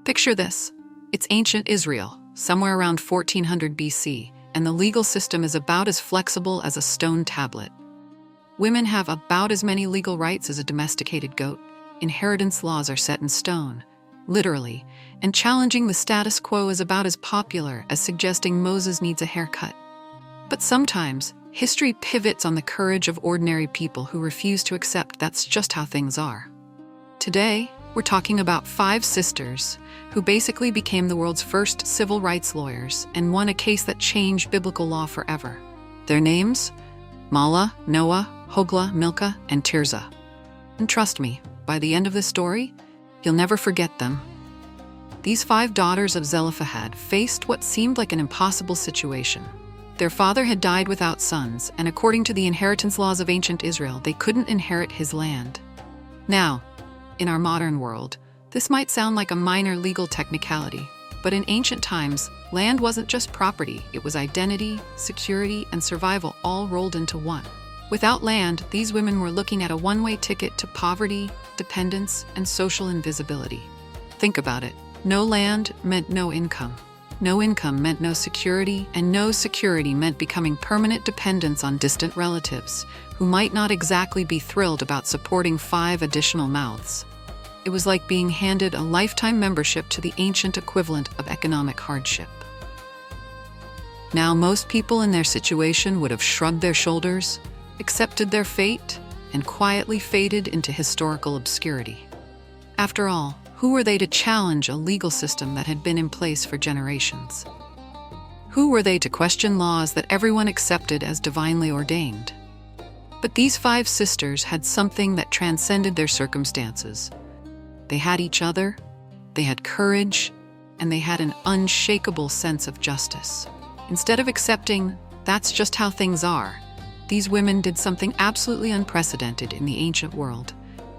Picture this. It's ancient Israel, somewhere around 1400 BC, and the legal system is about as flexible as a stone tablet. Women have about as many legal rights as a domesticated goat. Inheritance laws are set in stone, literally, and challenging the status quo is about as popular as suggesting Moses needs a haircut. But sometimes, history pivots on the courage of ordinary people who refuse to accept that's just how things are. Today, we're talking about 5 sisters who basically became the world's first civil rights lawyers and won a case that changed biblical law forever. Their names? Mahlah, Noah, Hoglah, Milcah, and Tirzah. And trust me, by the end of this story, you'll never forget them. These 5 daughters of Zelophehad faced what seemed like an impossible situation. Their father had died without sons, and according to the inheritance laws of ancient Israel, they couldn't inherit his land. Now, in our modern world, this might sound like a minor legal technicality, but in ancient times, land wasn't just property, it was identity, security, and survival all rolled into one. Without land, these women were looking at a one-way ticket to poverty, dependence, and social invisibility. Think about it. No land meant no income. No income meant no security, and no security meant becoming permanent dependents on distant relatives, who might not exactly be thrilled about supporting 5 additional mouths. It was like being handed a lifetime membership to the ancient equivalent of economic hardship. Now, most people in their situation would have shrugged their shoulders, accepted their fate, and quietly faded into historical obscurity. After all, who were they to challenge a legal system that had been in place for generations? Who were they to question laws that everyone accepted as divinely ordained? But these 5 sisters had something that transcended their circumstances. They had each other, they had courage, and they had an unshakable sense of justice. Instead of accepting, that's just how things are, these women did something absolutely unprecedented in the ancient world.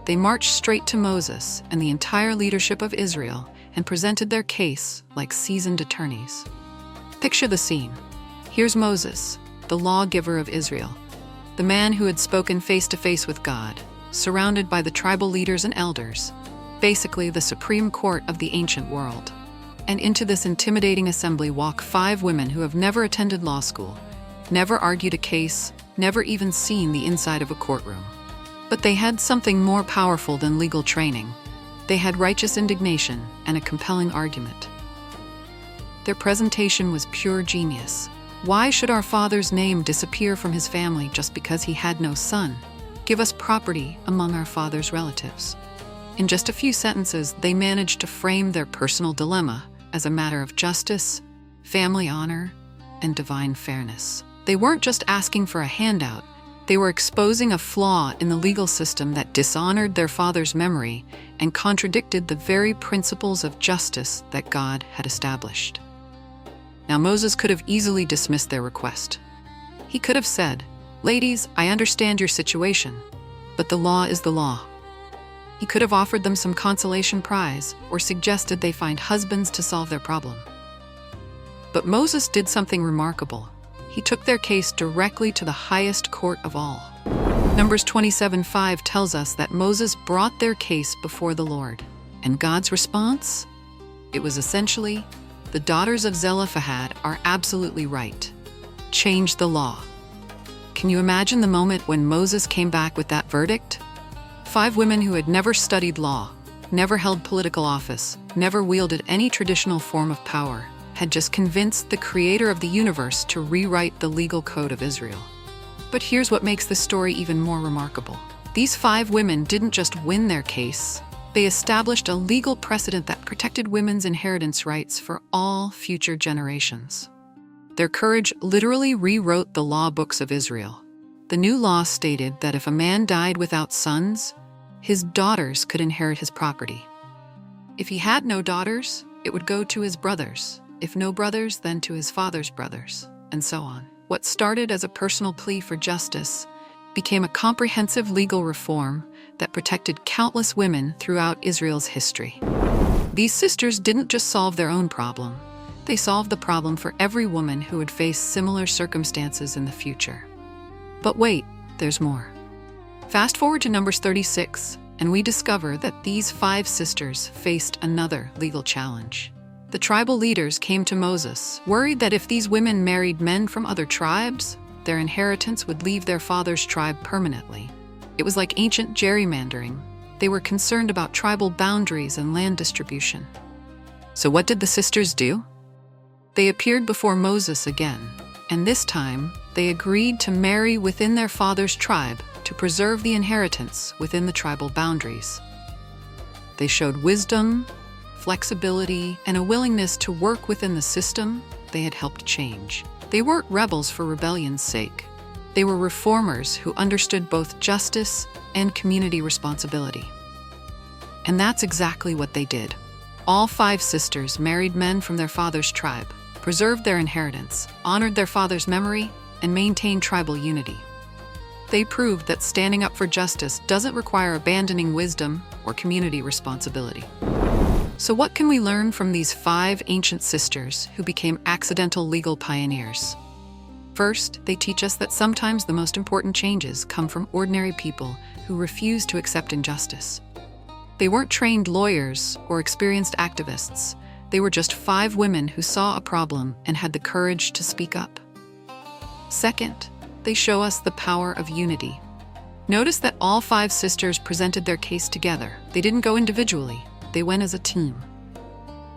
They marched straight to Moses and the entire leadership of Israel and presented their case like seasoned attorneys. Picture the scene. Here's Moses, the lawgiver of Israel, the man who had spoken face-to-face with God, surrounded by the tribal leaders and elders, basically the supreme court of the ancient world. And into this intimidating assembly walk 5 women who have never attended law school, never argued a case, never even seen the inside of a courtroom. But they had something more powerful than legal training. They had righteous indignation and a compelling argument. Their presentation was pure genius. Why should our father's name disappear from his family just because he had no son? Give us property among our father's relatives. In just a few sentences, they managed to frame their personal dilemma as a matter of justice, family honor, and divine fairness. They weren't just asking for a handout. They were exposing a flaw in the legal system that dishonored their father's memory and contradicted the very principles of justice that God had established. Now, Moses could have easily dismissed their request. He could have said, "Ladies, I understand your situation, but the law is the law." He could have offered them some consolation prize or suggested they find husbands to solve their problem. But Moses did something remarkable. He took their case directly to the highest court of all. Numbers 27:5 tells us that Moses brought their case before the Lord. And God's response? It was essentially, the daughters of Zelophehad are absolutely right. Change the law. Can you imagine the moment when Moses came back with that verdict? 5 women who had never studied law, never held political office, never wielded any traditional form of power, had just convinced the creator of the universe to rewrite the legal code of Israel. But here's what makes this story even more remarkable. These 5 women didn't just win their case, they established a legal precedent that protected women's inheritance rights for all future generations. Their courage literally rewrote the law books of Israel. The new law stated that if a man died without sons, his daughters could inherit his property. If he had no daughters, it would go to his brothers. If no brothers, then to his father's brothers, and so on. What started as a personal plea for justice became a comprehensive legal reform that protected countless women throughout Israel's history. These sisters didn't just solve their own problem, they solved the problem for every woman who would face similar circumstances in the future. But wait, there's more. Fast forward to Numbers 36, and we discover that these 5 sisters faced another legal challenge. The tribal leaders came to Moses, worried that if these women married men from other tribes, their inheritance would leave their father's tribe permanently. It was like ancient gerrymandering. They were concerned about tribal boundaries and land distribution. So what did the sisters do? They appeared before Moses again, and this time they agreed to marry within their father's tribe to preserve the inheritance within the tribal boundaries. They showed wisdom, flexibility, and a willingness to work within the system they had helped change. They weren't rebels for rebellion's sake. They were reformers who understood both justice and community responsibility. And that's exactly what they did. All 5 sisters married men from their father's tribe, preserved their inheritance, honored their father's memory, and maintained tribal unity. They proved that standing up for justice doesn't require abandoning wisdom or community responsibility. So what can we learn from these 5 ancient sisters who became accidental legal pioneers? First, they teach us that sometimes the most important changes come from ordinary people who refuse to accept injustice. They weren't trained lawyers or experienced activists. They were just 5 women who saw a problem and had the courage to speak up. Second, they show us the power of unity. Notice that all 5 sisters presented their case together. They didn't go individually, they went as a team.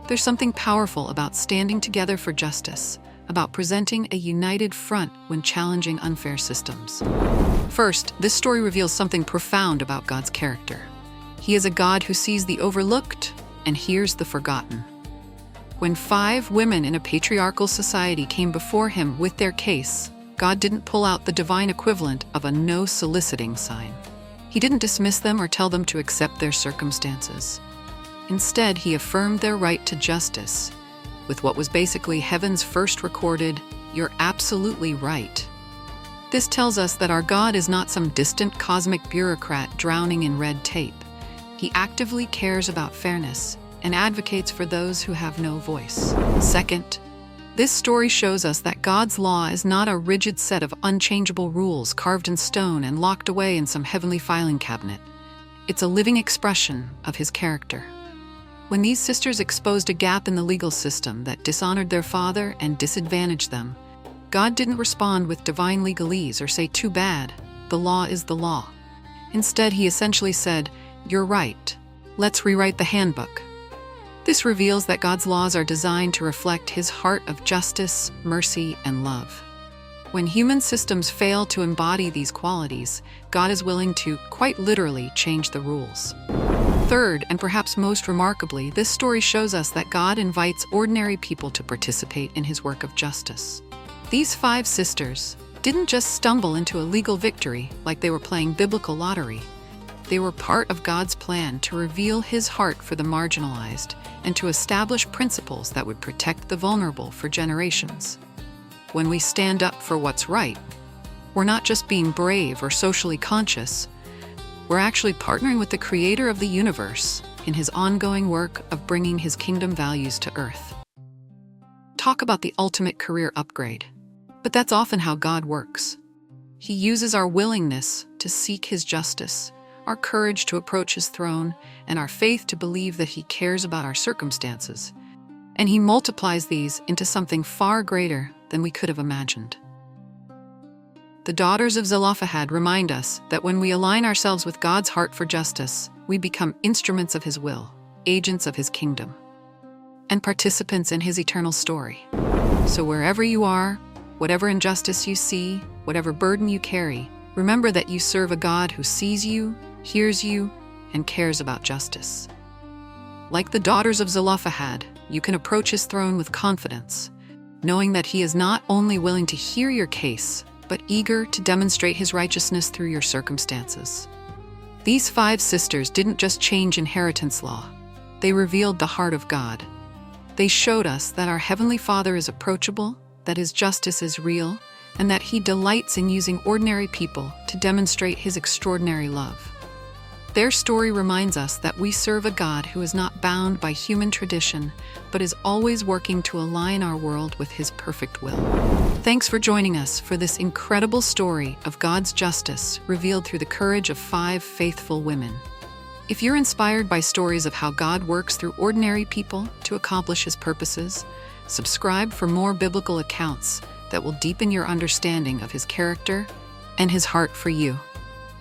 There's something powerful about standing together for justice, about presenting a united front when challenging unfair systems. First, this story reveals something profound about God's character. He is a God who sees the overlooked and hears the forgotten. When 5 women in a patriarchal society came before him with their case, God didn't pull out the divine equivalent of a no soliciting sign. He didn't dismiss them or tell them to accept their circumstances. Instead, he affirmed their right to justice with what was basically heaven's first recorded, "You're absolutely right." This tells us that our God is not some distant cosmic bureaucrat drowning in red tape. He actively cares about fairness and advocates for those who have no voice. Second, this story shows us that God's law is not a rigid set of unchangeable rules carved in stone and locked away in some heavenly filing cabinet. It's a living expression of his character. When these sisters exposed a gap in the legal system that dishonored their father and disadvantaged them, God didn't respond with divine legalese or say, "Too bad, the law is the law." Instead, he essentially said, "You're right. Let's rewrite the handbook." This reveals that God's laws are designed to reflect his heart of justice, mercy, and love. When human systems fail to embody these qualities, God is willing to, quite literally, change the rules. Third, and perhaps most remarkably, this story shows us that God invites ordinary people to participate in his work of justice. These 5 sisters didn't just stumble into a legal victory like they were playing biblical lottery. They were part of God's plan to reveal his heart for the marginalized and to establish principles that would protect the vulnerable for generations. When we stand up for what's right, we're not just being brave or socially conscious, we're actually partnering with the creator of the universe in his ongoing work of bringing his kingdom values to earth. Talk about the ultimate career upgrade. But that's often how God works. He uses our willingness to seek his justice, our courage to approach his throne, and our faith to believe that he cares about our circumstances. And he multiplies these into something far greater than we could have imagined. The daughters of Zelophehad remind us that when we align ourselves with God's heart for justice, we become instruments of his will, agents of his kingdom, and participants in his eternal story. So wherever you are, whatever injustice you see, whatever burden you carry, remember that you serve a God who sees you, hears you, and cares about justice. Like the daughters of Zelophehad, you can approach his throne with confidence, knowing that he is not only willing to hear your case, but eager to demonstrate his righteousness through your circumstances. These 5 sisters didn't just change inheritance law, they revealed the heart of God. They showed us that our Heavenly Father is approachable, that his justice is real, and that he delights in using ordinary people to demonstrate his extraordinary love. Their story reminds us that we serve a God who is not bound by human tradition, but is always working to align our world with his perfect will. Thanks for joining us for this incredible story of God's justice revealed through the courage of 5 faithful women. If you're inspired by stories of how God works through ordinary people to accomplish His purposes, subscribe for more biblical accounts that will deepen your understanding of His character and His heart for you.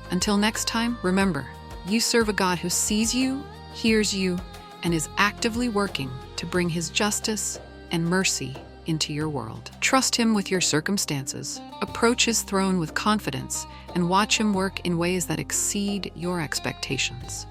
Until next time, remember, you serve a God who sees you, hears you, and is actively working to bring His justice and mercy into your world. Trust Him with your circumstances, approach His throne with confidence, and watch Him work in ways that exceed your expectations.